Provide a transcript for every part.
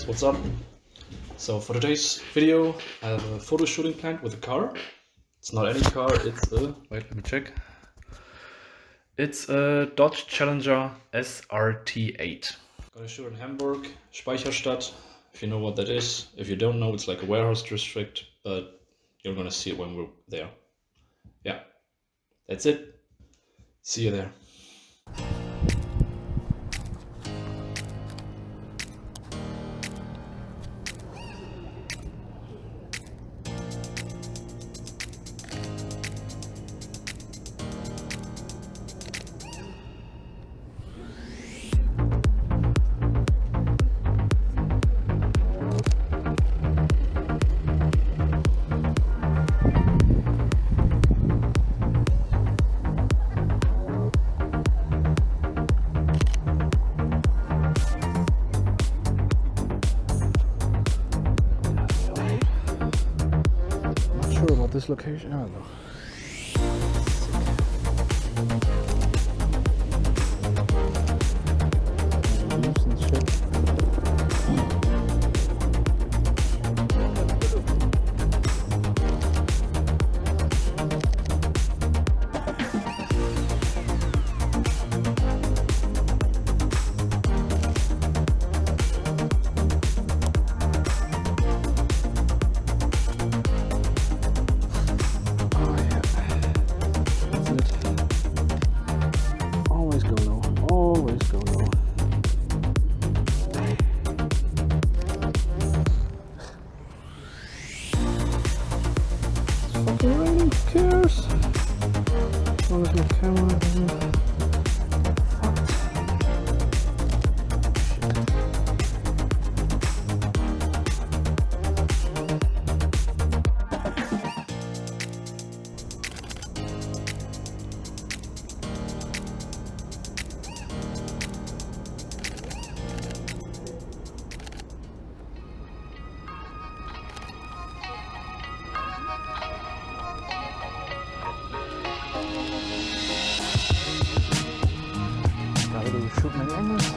guys, what's up? So for today's video I have a photo shooting planned with a car. It's not any car, it's a, wait, let me check. It's a Dodge Challenger SRT8. Gonna shoot in Hamburg, Speicherstadt, if you know what that is. If you don't know, it's like a warehouse district, but you're gonna see it when we're there. Yeah, that's it. See you there. About this location, I don't know. Raining, who cares? As long as my camera doesn't. Shoot many angles.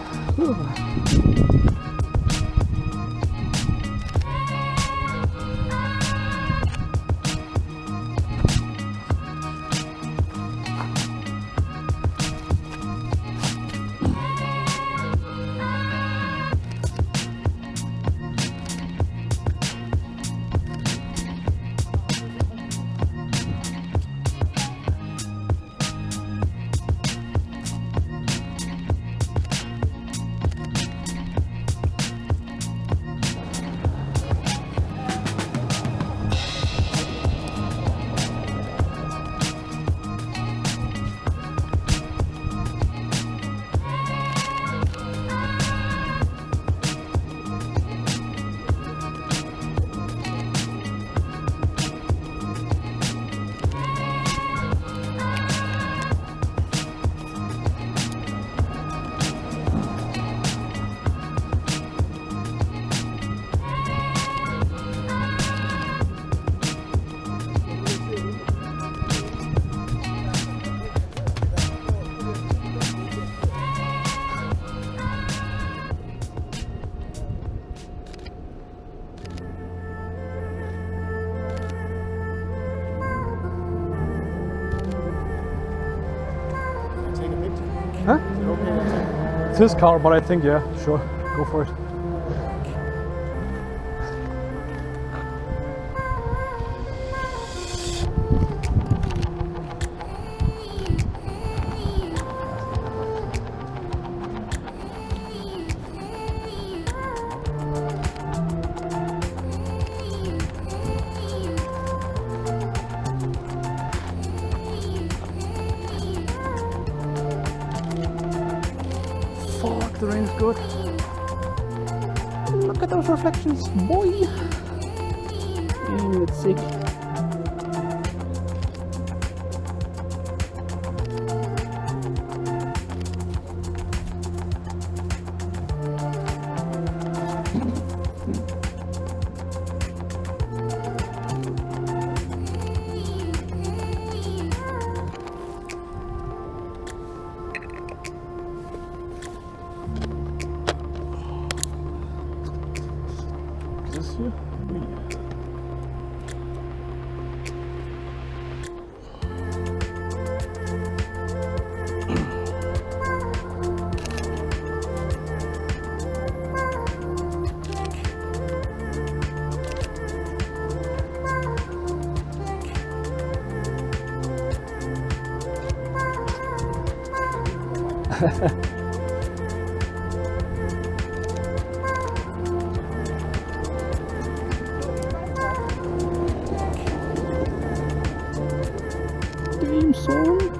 Huh? It's his car, but I think, yeah, sure, go for it. Fuck, the rain's good. Look at those reflections, boy. Damn, it's sick. Game song.